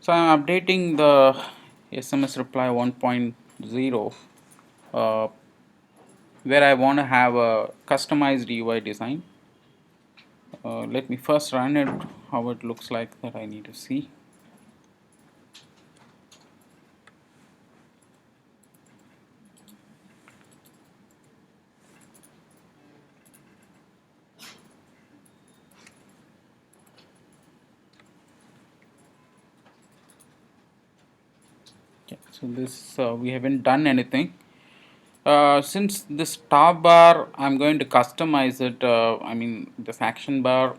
So I'm updating the SMS reply 1.0 where I want to have a customized UI design. Let me first run it, how it looks like, that I need to see. Okay, so this we haven't done anything. Since this top bar, I'm going to customize it. I mean, this action bar,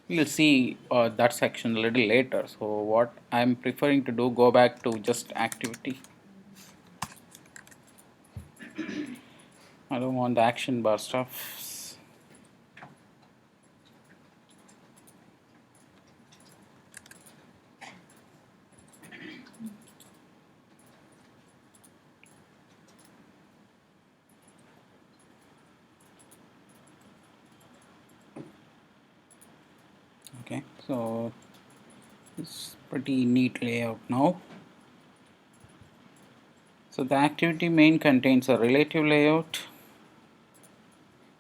we'll see that section a little later. So what I'm preferring to do, go back to just activity. I don't want the action bar stuff. Okay, so it's pretty neat layout now. So the activity main contains a relative layout.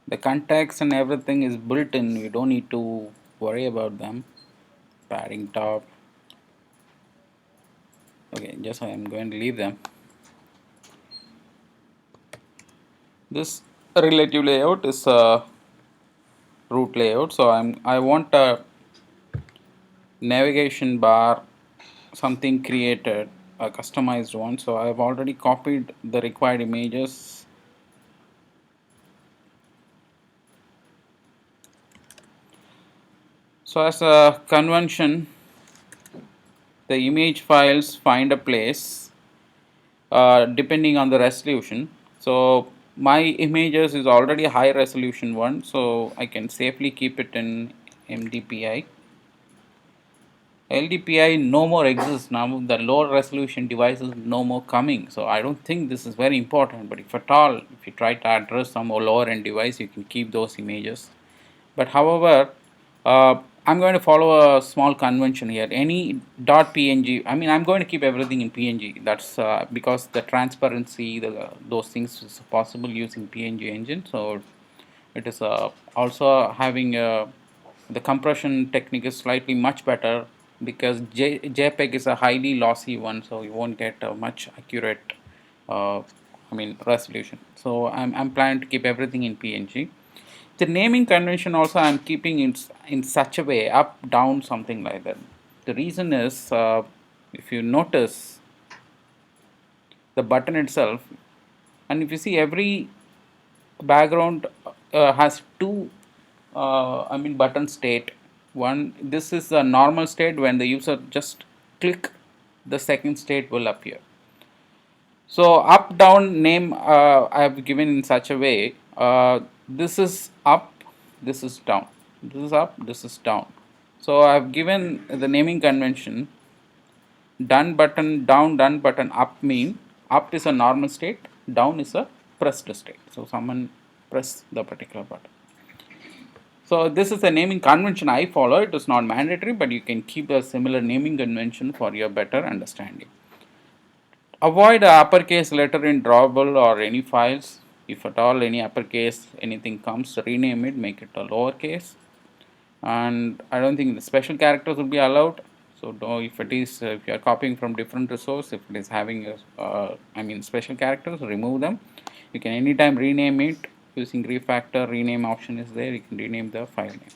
The context and everything is built in. We don't need to worry about them. Padding top. Okay, just I'm going to leave them. This relative layout is a root layout. So I want a navigation bar, something created, a customized one. So I've already copied the required images. So as a convention, the image files find a place depending on the resolution. So my images is already a high resolution one, so I can safely keep it in MDPI. LDPI no more exists now. The lower resolution devices no more coming. So I don't think this is very important. But if at all, if you try to address some lower end device, you can keep those images. But however, I'm going to follow a small convention here. Any .png, I mean, I'm going to keep everything in PNG. That's because the transparency, those things is possible using PNG engine. So it is also having the compression technique is slightly much better because JPEG is a highly lossy one, so you won't get a much accurate, resolution. So I'm planning to keep everything in PNG. The naming convention also I'm keeping in such a way, up, down, something like that. The reason is, if you notice the button itself, and if you see every background has two button state. One, this is a normal state. When the user just click, the second state will appear. So up down name I have given in such a way, this is up, this is down, this is up, this is down. So I have given the naming convention. Done button down, done button up mean up is a normal state, down is a pressed state. So someone press the particular button. So this is a naming convention I follow. It is not mandatory, but you can keep a similar naming convention for your better understanding. Avoid uppercase letter in drawable or any files. If at all any uppercase anything comes, rename it, make it a lowercase. And I don't think the special characters will be allowed. So if it is, if you are copying from different resource, if it is having special characters, remove them. You can anytime rename it using refactor. Rename option is there. You can rename the file name.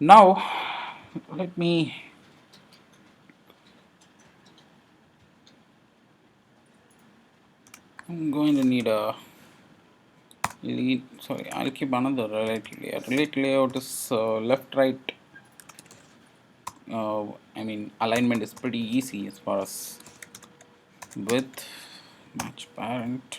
Now let me I'm going to need a lead. Sorry, I'll keep another relative layout. Relative layout is left, right. Alignment is pretty easy as far as width, match parent.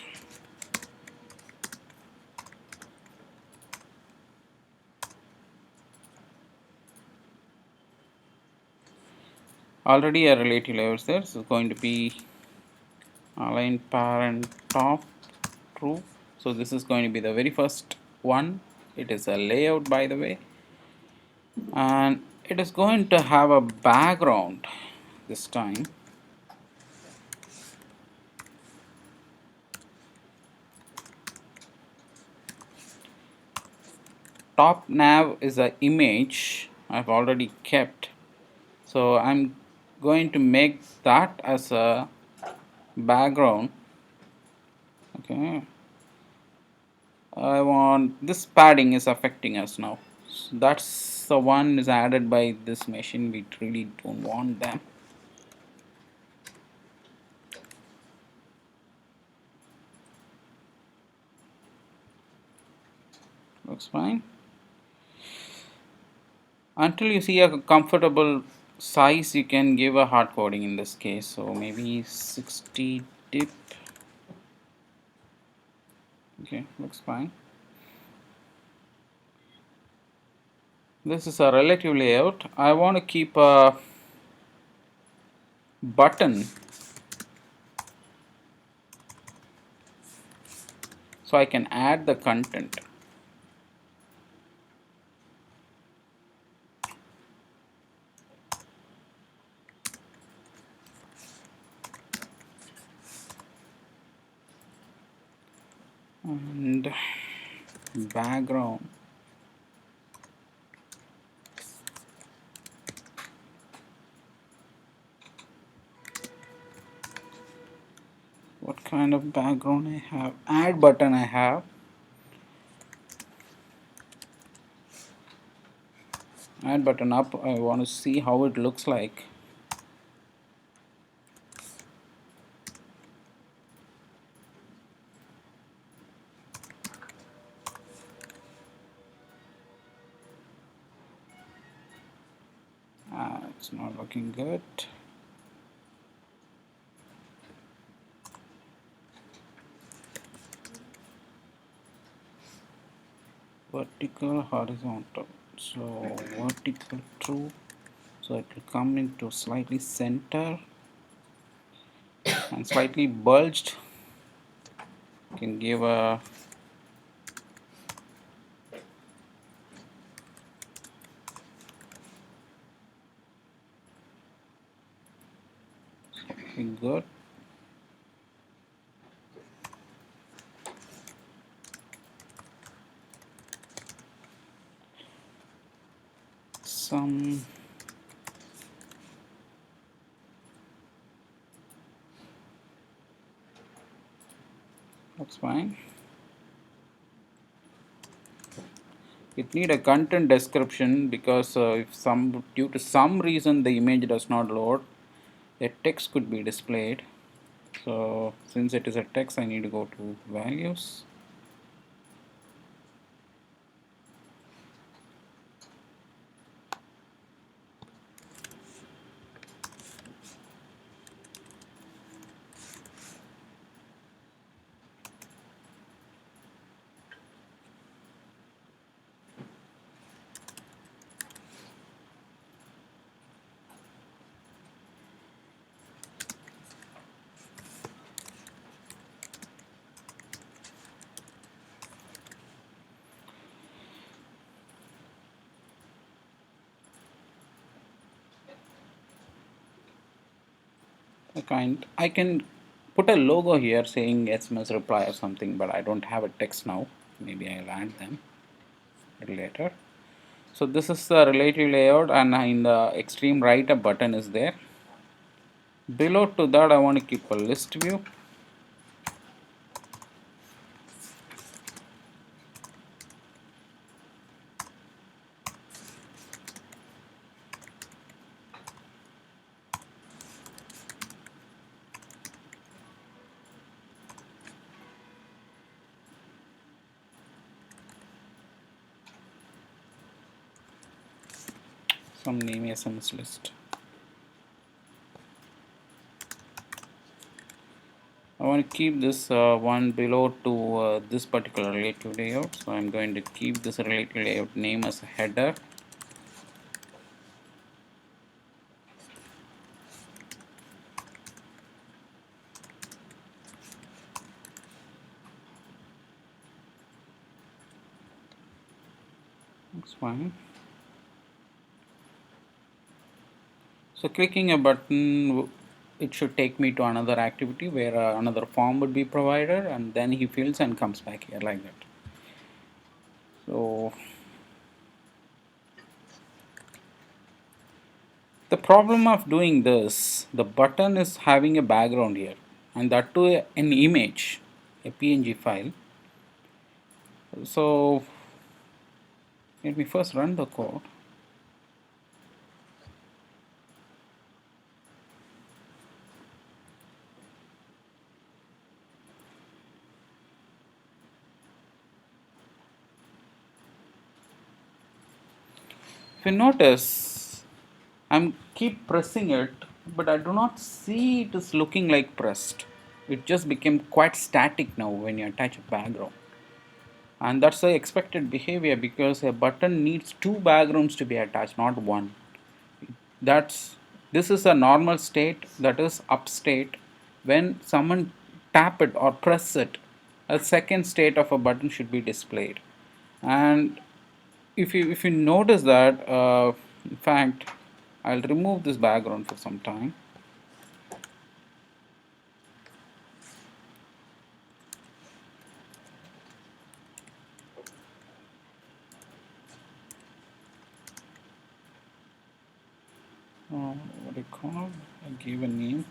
Already a relative layout is there. So it's going to be align parent top true. So this is going to be the very first one. It is a layout, by the way, and it is going to have a background. this time. Top nav is an image I've already kept, so I'm going to make that as a background. Okay, I want this padding is affecting us now, so that's the one is added by this machine. We really don't want them. Looks fine. Until you see a comfortable size, you can give a hard coding in this case, so maybe 60 dip. Okay, looks fine. This is a relative layout. I want to keep a button so I can add the content. And background. What kind of background I have? Add button I have. Add button up. I want to see how it looks like. It's not looking good. Vertical, horizontal. So vertical true. So it will come into slightly center and slightly bulged. You can give a good. Some that's fine. It need a content description because if some due to some reason the image does not load, a text could be displayed. So since it is a text, I need to go to values. I can put a logo here saying SMS reply or something, but I don't have a text now. Maybe I'll add them later. So this is the relative layout, and in the extreme right a button is there. Below to that I want to keep a list view. Some name SMS list. I want to keep this one below to this particular relative layout, so I'm going to keep this relative layout name as a header. That's fine. So clicking a button, it should take me to another activity where another form would be provided, and then he fills and comes back here like that. So the problem of doing this, the button is having a background here, and that too an image, a PNG file. So let me first run the code. If you notice, I'm keep pressing it, but I do not see it is looking like pressed. It just became quite static now when you attach a background. And that's the expected behavior because a button needs two backgrounds to be attached, not one. That's this is a normal state, that is up state. When someone tap it or press it, a second state of a button should be displayed. And if you notice that, in fact, I'll remove this background for some time. What do you call it? I give a name.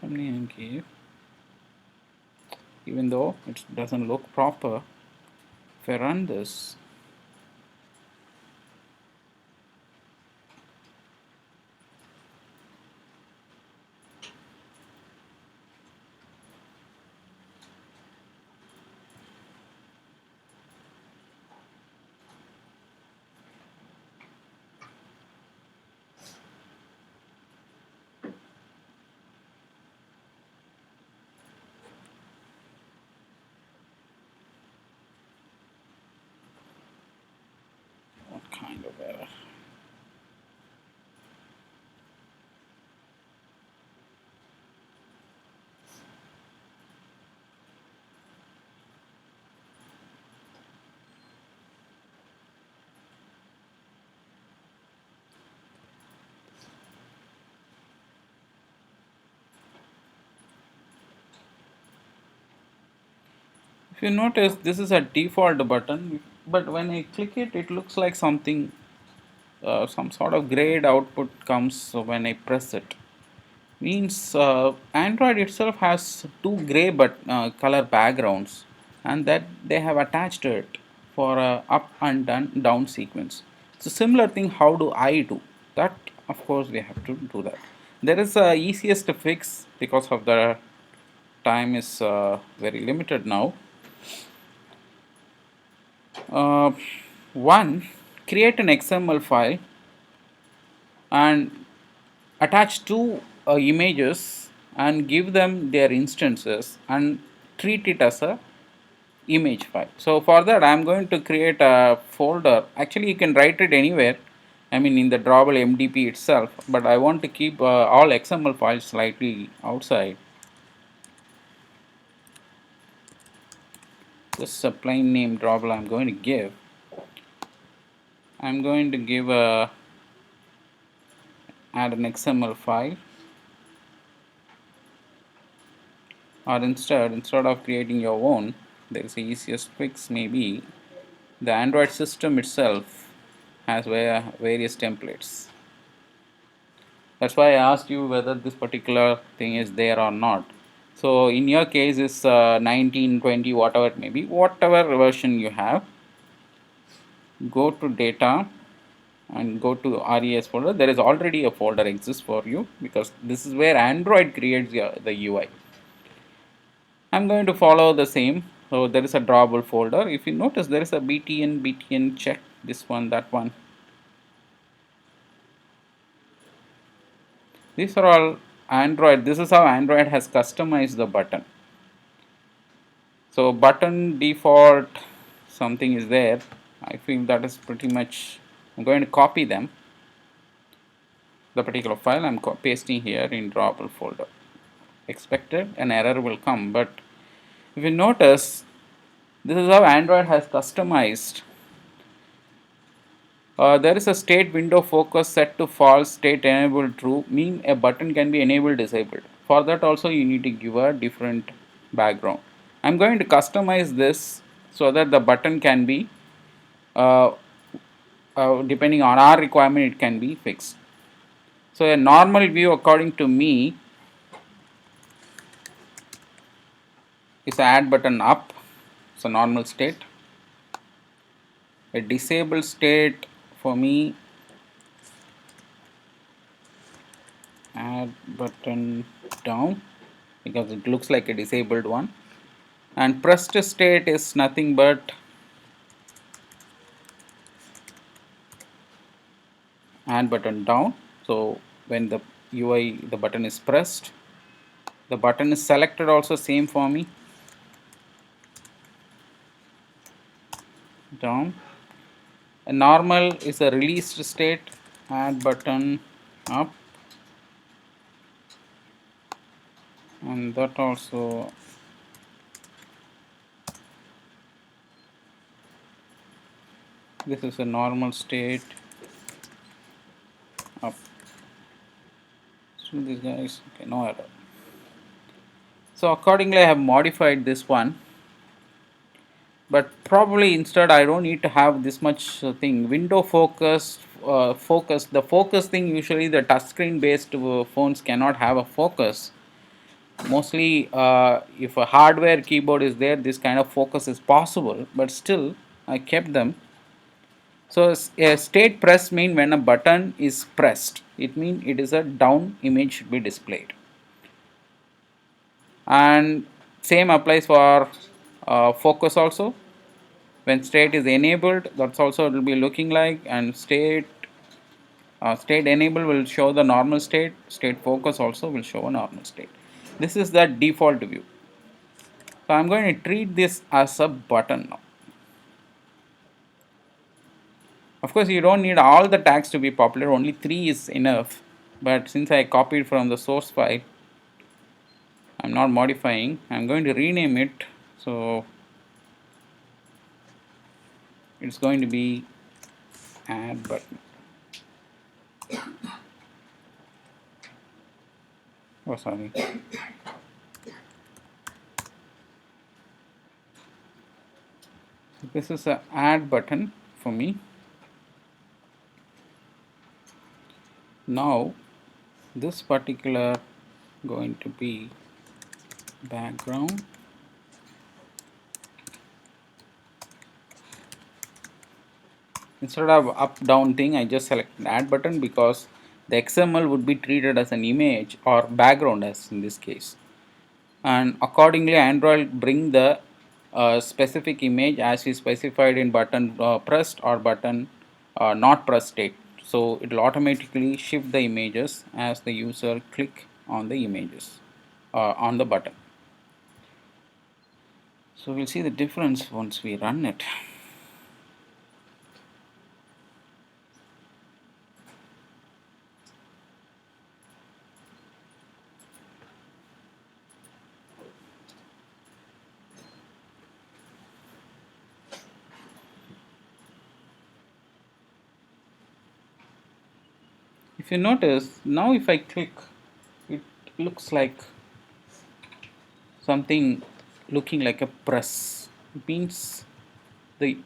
Some name give. Even though it doesn't look proper, if I run this, what kind of error? If you notice, this is a default button, but when I click it, it looks like something, some sort of grayed output comes when I press it. Means Android itself has two gray but color backgrounds, and that they have attached it for a up and down sequence. So similar thing, how do I do that? Of course, we have to do that. There is a easiest fix because of the time is very limited now. Uh, One, create an XML file and attach two images and give them their instances and treat it as a image file. So for that I am going to create a folder. Actually you can write it anywhere, I mean in the drawable MDP itself, but I want to keep all XML files slightly outside. This is a plain name drawable I'm going to give. I'm going to give a add an XML file, or instead of creating your own, there is the easiest fix. Maybe the Android system itself has various templates. That's why I asked you whether this particular thing is there or not. So in your case is 19, 20, whatever it may be, whatever version you have, go to data and go to RES folder. There is already a folder exists for you because this is where Android creates the UI. I'm going to follow the same. So there is a drawable folder. If you notice, there is a btn check, this one, that one. These are all Android. This is how Android has customized the button. So button default something is there. I feel that is pretty much. I'm going to copy them. The particular file I'm pasting here in drawable folder. Expected an error will come, but if you notice, this is how Android has customized There is a state window focus set to false, state enabled true, mean a button can be enabled disabled. For that also you need to give a different background. I'm going to customize this so that the button can be uh, depending on our requirement it can be fixed. So a normal view according to me is add button up, it's a normal state. A disabled state for me, add button down because it looks like a disabled one, and pressed state is nothing but add button down. So when the UI, the button is pressed, the button is selected also same for me, down. A normal is a released state, add button up, and that also this is a normal state up. So these guys, okay, no error. So accordingly I have modified this one, but probably instead I don't need to have this much thing. Window focus, focus, the focus thing, usually the touchscreen based phones cannot have a focus. Mostly if a hardware keyboard is there, this kind of focus is possible, but still I kept them. So a state press mean when a button is pressed, it means it is a down image should be displayed. And same applies for focus also. When state is enabled, that's also it will be looking like, and state enable will show the normal state, state focus also will show a normal state. This is the default view. So I'm going to treat this as a button now. Of course you don't need all the tags to be popular, only 3 is enough, but since I copied from the source file, I'm not modifying, I'm going to rename it. So it's going to be add button. Oh sorry, this is a add button for me. Now this particular going to be background, instead of up down thing I just select add button because the XML would be treated as an image or background as in this case, and accordingly Android bring the specific image as is specified in button pressed or button not pressed state. So it will automatically shift the images as the user click on the images on the button. So we'll see the difference once we run it. If you notice, now if I click, it looks like something looking like a press. It means the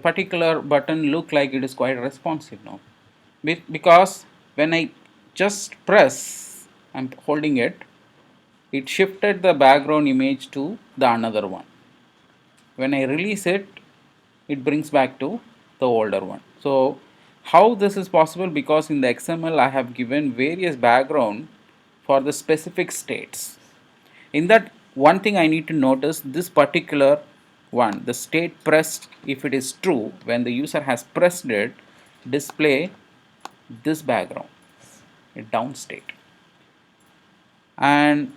particular button look like it is quite responsive now. Because when I just press, I'm holding it, it shifted the background image to the another one. When I release it, it brings back to the older one. So how this is possible? Because in the XML I have given various background for the specific states. In that, one thing I need to notice, this particular one, the state pressed, if it is true, when the user has pressed it, display this background, a down state. And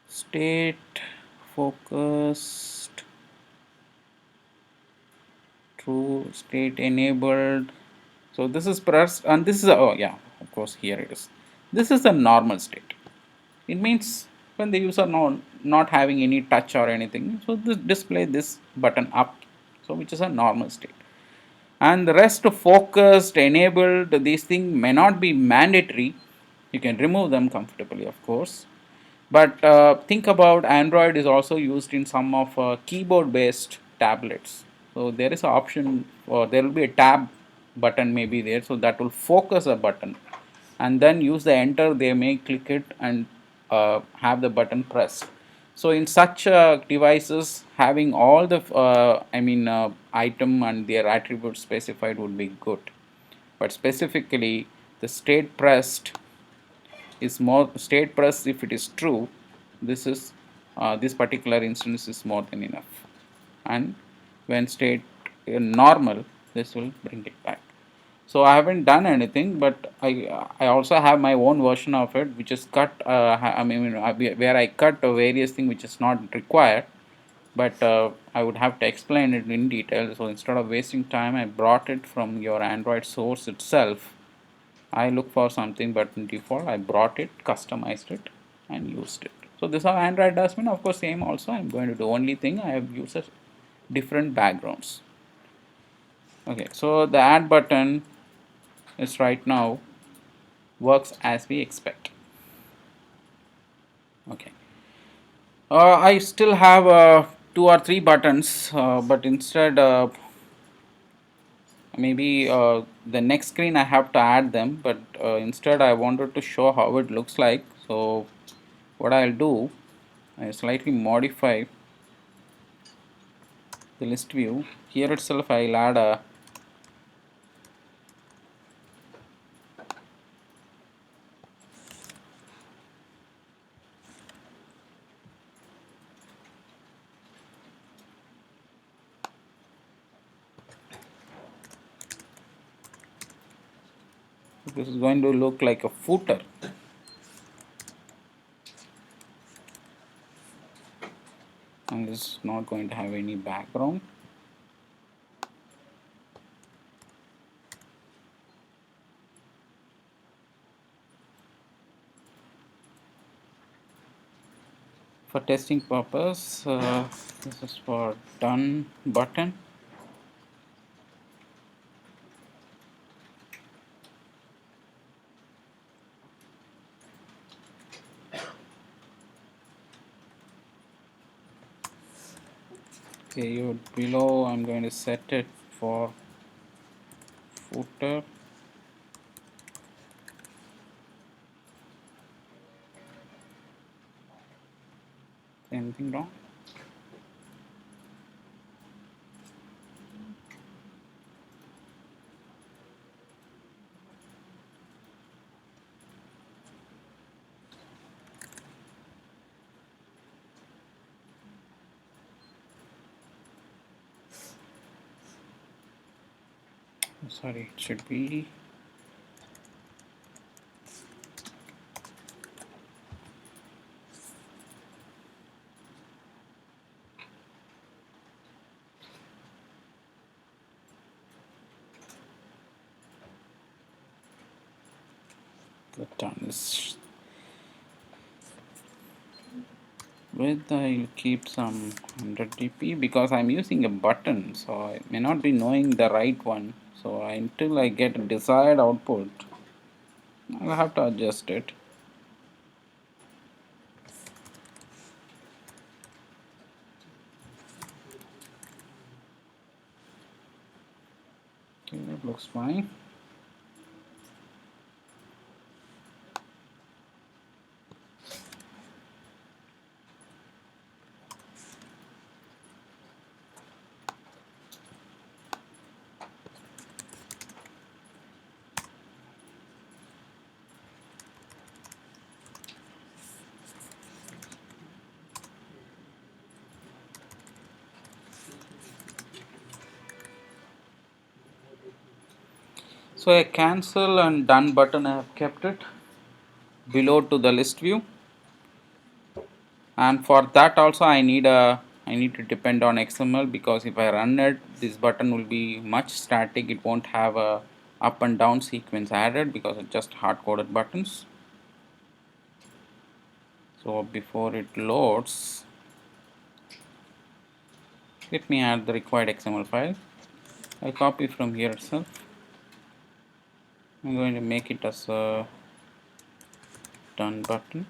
state focused, true, state enabled. So this is pressed, and this is oh yeah, of course here it is. This is the normal state. It means when the user not having any touch or anything, so this display this button up, so which is a normal state. and the rest focused, enabled, these things may not be mandatory. You can remove them comfortably, of course. But think about Android is also used in some of keyboard based tablets. So there is an option, or there will be a tab button may be there, so that will focus a button, and then use the enter, they may click it and have the button pressed. So in such devices, having all the item and their attributes specified would be good. But specifically, the state pressed is more, state press if it is true, this is this particular instance is more than enough, and when state normal, this will bring it back. So I haven't done anything, but I also have my own version of it, which is cut. Where I cut various things which is not required, but I would have to explain it in detail. So instead of wasting time, I brought it from your Android source itself. I look for something, but in default I brought it, customized it, and used it. So this is how Android does mean. Of course, same also. I'm going to do only thing I have used different backgrounds. Okay, so the add button is right now works as we expect. Okay, I still have two or three buttons, but instead maybe the next screen I have to add them, but instead I wanted to show how it looks like. So what I'll do, I slightly modify the list view. Here itself I'll add a this is going to look like a footer, and this is not going to have any background. For testing purpose, this is for done button. Okay, you below I'm going to set it for footer. Anything wrong? Sorry, it should be the done is width. I'll keep some 100 dp because I'm using a button, so I may not be knowing the right one. So until I get a desired output, I'll have to adjust it. Okay, that looks fine. So a cancel and done button, I have kept it below to the list view, and for that also I need to depend on XML, because if I run it, this button will be much static. It won't have a up and down sequence added because it's just hard-coded buttons. So before it loads, let me add the required XML file. I copy from here itself. I'm going to make it as a done button.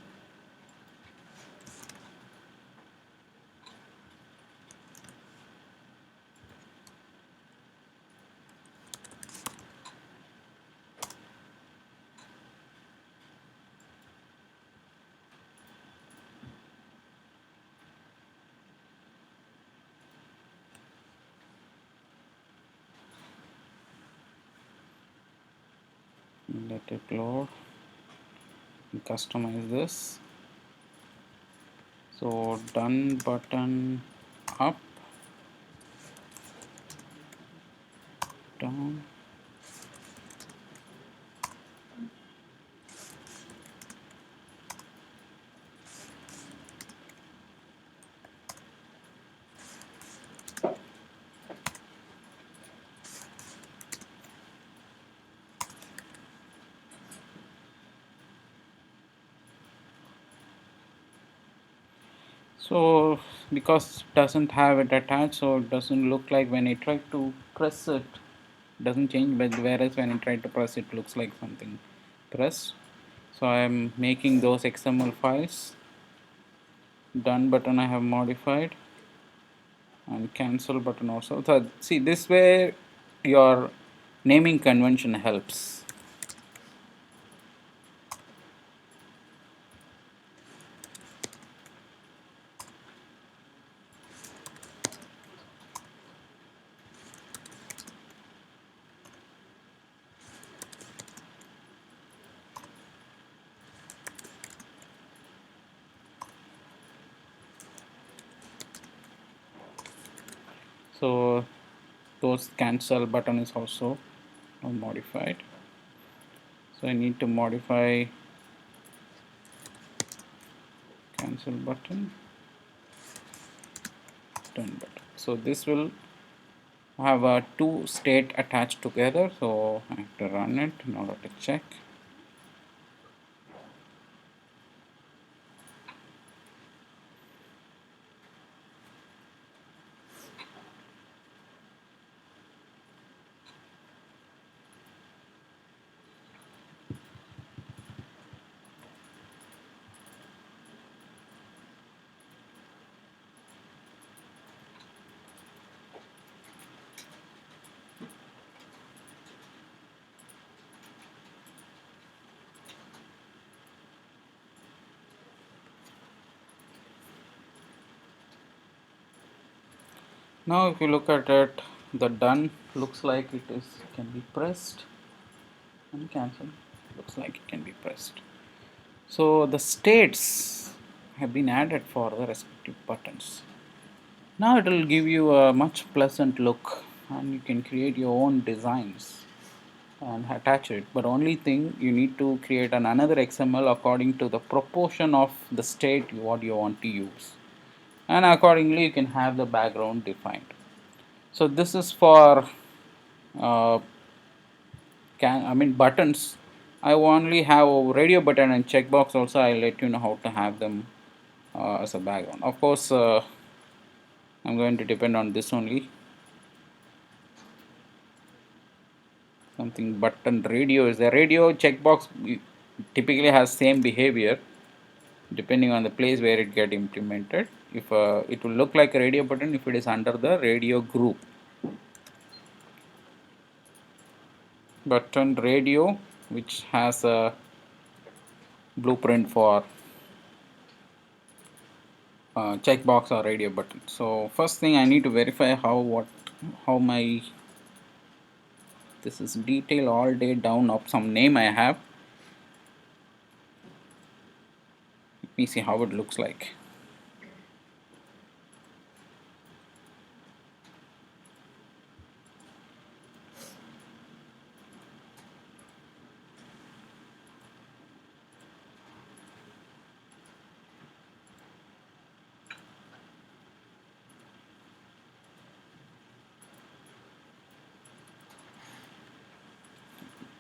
Let it load and customize this. So done button up, down. So because it doesn't have it attached, so it doesn't look like when I try to press it, doesn't change, but whereas when I try to press it looks like something pressed. So I am making those XML files. Done button I have modified, and cancel button also. So see, this way your naming convention helps. So those cancel button is also modified. So I need to modify cancel button, done button. So this will have a two state attached together. So I have to run it in order to check. Now if you look at it, the done looks like it is can be pressed, and cancel looks like it can be pressed. So the states have been added for the respective buttons. Now it will give you a much pleasant look, and you can create your own designs and attach it. But only thing, you need to create another XML according to the proportion of the state what you want to use, and accordingly you can have the background defined. So this is for uh, buttons. I only have a radio button and checkbox also. I'll let you know how to have them as a background. Of course, I'm going to depend on this only. Something button radio is the radio checkbox typically has same behavior depending on the place where it get implemented. If it will look like a radio button if it is under the radio group. Button radio, which has a blueprint for checkbox or radio button. So first thing I need to verify how my this is detail all day down of some name I have. Let me see how it looks like.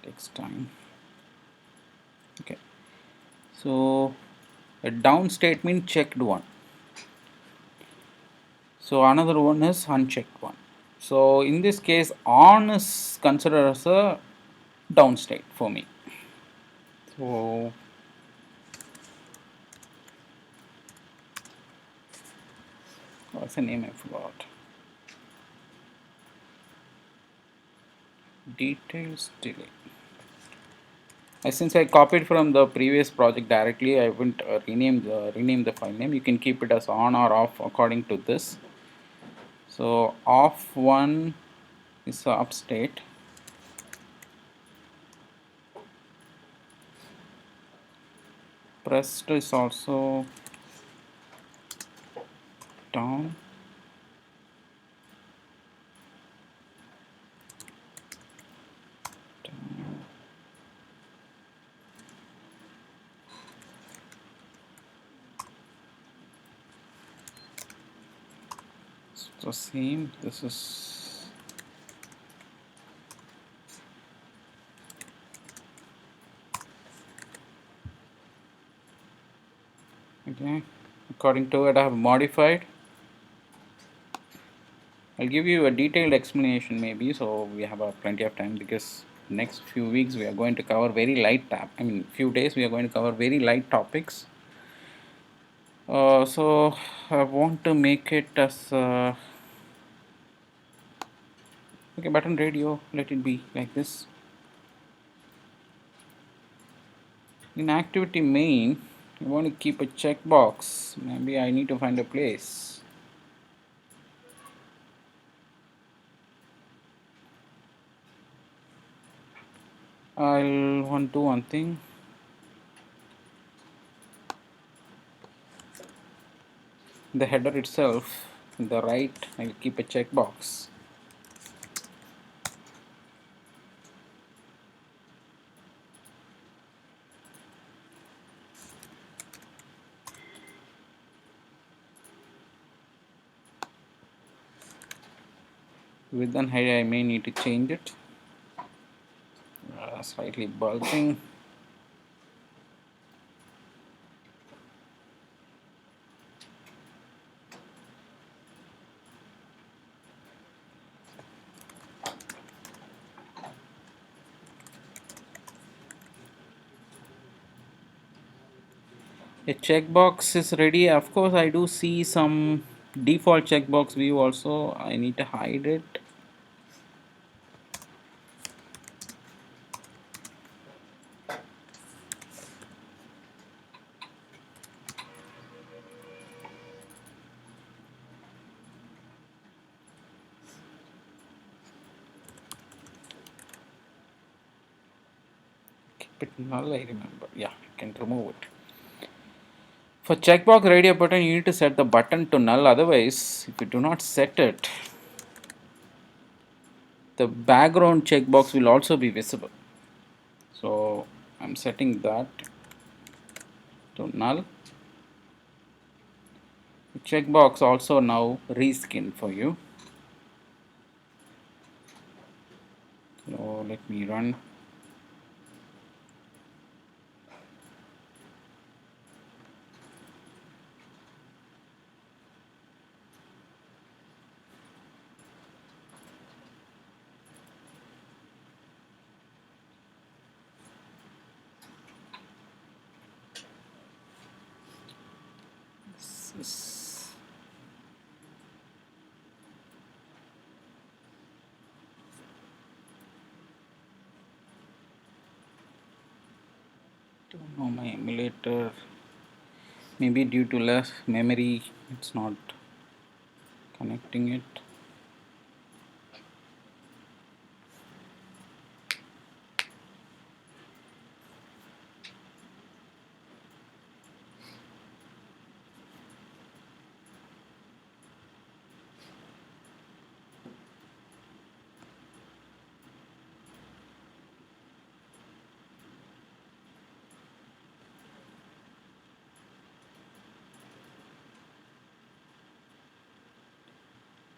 Takes time. Okay, so a down state means checked one. So another one is unchecked one. So in this case, on is considered as a down state for me. So what's the name I forgot? Details delay. Since I copied from the previous project directly, I wouldn't rename the file name. You can keep it as on or off according to this. So off one is the up state. Pressed is also down. It's the same. This is okay. According to it, I have modified. I'll give you a detailed explanation maybe, so we have plenty of time, because next few weeks we are going to cover very light few days we are going to cover very light topics. So I want to make it as okay, button radio, let it be like this. In activity main, I want to keep a checkbox. Maybe I need to find a place. I'll want to do one thing. The header itself, in the right, I'll keep a checkbox. Width and height, I may need to change it. Slightly bulging. A checkbox is ready. Of course, I do see some default checkbox view also. I need to hide it. Keep it null, I remember. Yeah, I can remove it. For checkbox radio button, you need to set the button to null. Otherwise, if you do not set it, the background checkbox will also be visible. So I'm setting that to null. The checkbox also now reskinned for you. So let me run. This is don't know, my emulator, maybe due to less memory, it's not connecting it.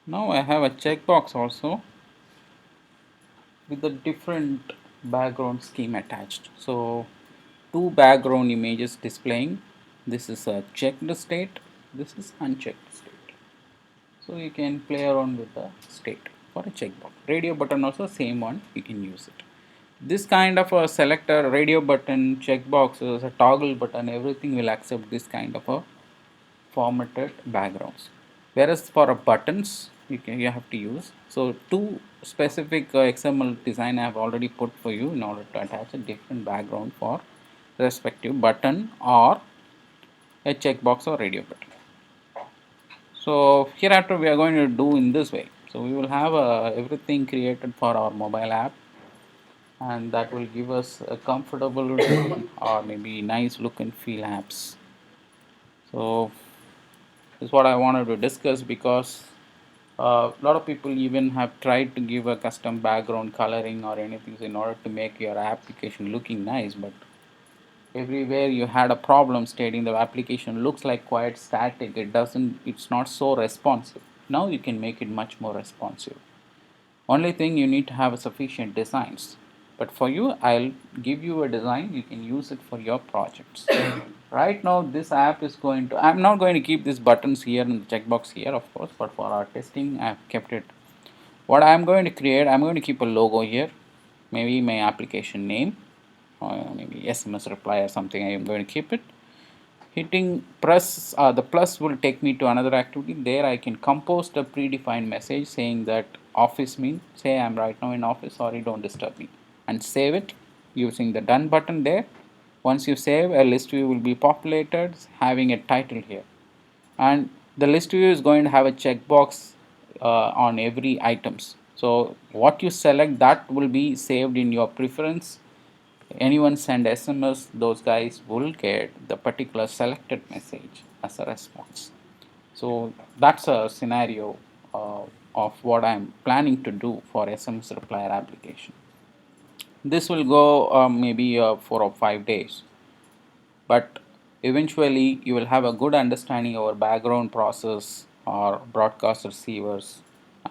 Now I have a checkbox also with a different background scheme attached. So two background images displaying. This is a checked state, this is unchecked state. So you can play around with the state. for a checkbox. Radio button also same one, you can use it. This kind of a selector, radio button, checkboxes, a toggle button, everything will accept this kind of a formatted backgrounds. Whereas for a buttons, you have to use. So two specific XML design I have already put for you in order to attach a different background for respective button or a checkbox or radio button. So hereafter we are going to do in this way. So we will have everything created for our mobile app, and that will give us a comfortable or maybe nice look and feel apps. So this is what I wanted to discuss, because a lot of people even have tried to give a custom background coloring or anything in order to make your application looking nice, but everywhere you had a problem stating the application looks like quite static, it's not so responsive. Now you can make it much more responsive. Only thing, you need to have a sufficient designs, but for you I'll give you a design, you can use it for your projects. Right now this app is going to, I'm not going to keep these buttons here and the checkbox here of course, but for our testing I've kept it. What I'm going to create, I'm going to keep a logo here, maybe my application name, or maybe SMS reply or something. I am going to keep it. Hitting press, the plus will take me to another activity. There I can compose the predefined message saying that office means, say I'm right now in office, sorry don't disturb me, and save it using the done button there. Once you save, a list view will be populated having a title here, and the list view is going to have a checkbox on every items. So what you select, that will be saved in your preference. Anyone send SMS, those guys will get the particular selected message as a response. So that's a scenario of what I'm planning to do for SMS replier application. This will go maybe 4 or 5 days, but eventually you will have a good understanding of our background process or broadcast receivers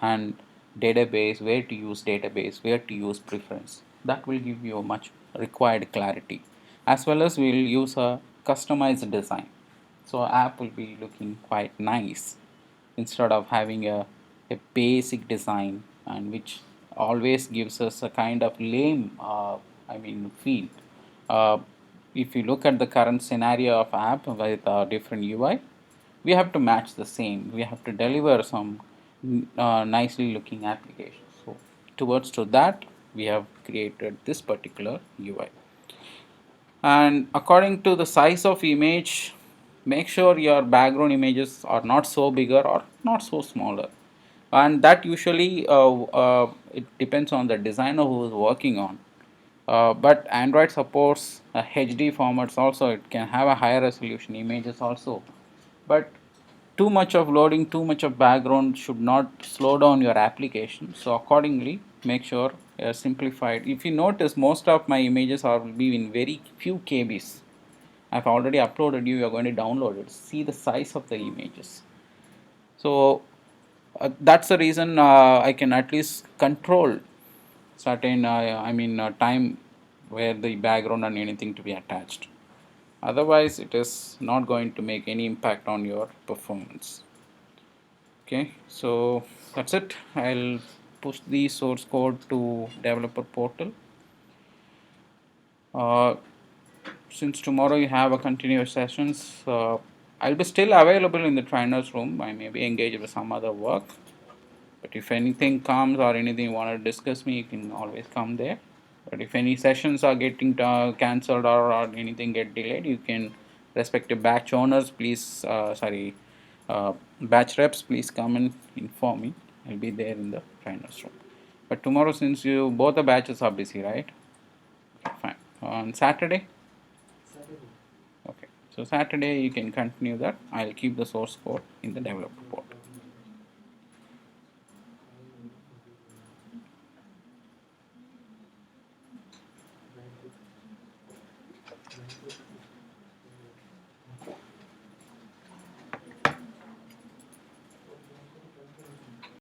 and database, where to use database, where to use preference. That will give you a much required clarity, as well as we will use a customized design, so app will be looking quite nice instead of having a basic design, and which always gives us a kind of lame feel. uh, if you look at the current scenario of app with different UI, we have to match the same, we have to deliver some nicely looking applications. So towards to that we have created this particular UI. And according to the size of image, make sure your background images are not so bigger or not so smaller, and that usually it depends on the designer who is working on. But Android supports HD formats also, it can have a higher resolution images also, but too much of loading, too much of background should not slow down your application. So accordingly make sure simplified. If you notice, most of my images are will be in very few kbs. I've already uploaded, you are going to download it, see the size of the images. So that's the reason I can at least control certain time where the background and anything to be attached. Otherwise it is not going to make any impact on your performance. Okay, so that's it. I'll push the source code to developer portal. uh, since tomorrow you have a continuous sessions, I'll be still available in the trainer's room. I may be engaged with some other work, but if anything comes or anything you want to discuss me, you can always come there. But if any sessions are getting cancelled, or anything get delayed, you can, respective batch owners please, batch reps please come and inform me. I'll be there in the trainer's room. But tomorrow, since you both the batches are busy, right? Okay, fine. On Saturday? Okay, so Saturday you can continue that. I'll keep the source code in the developer portal.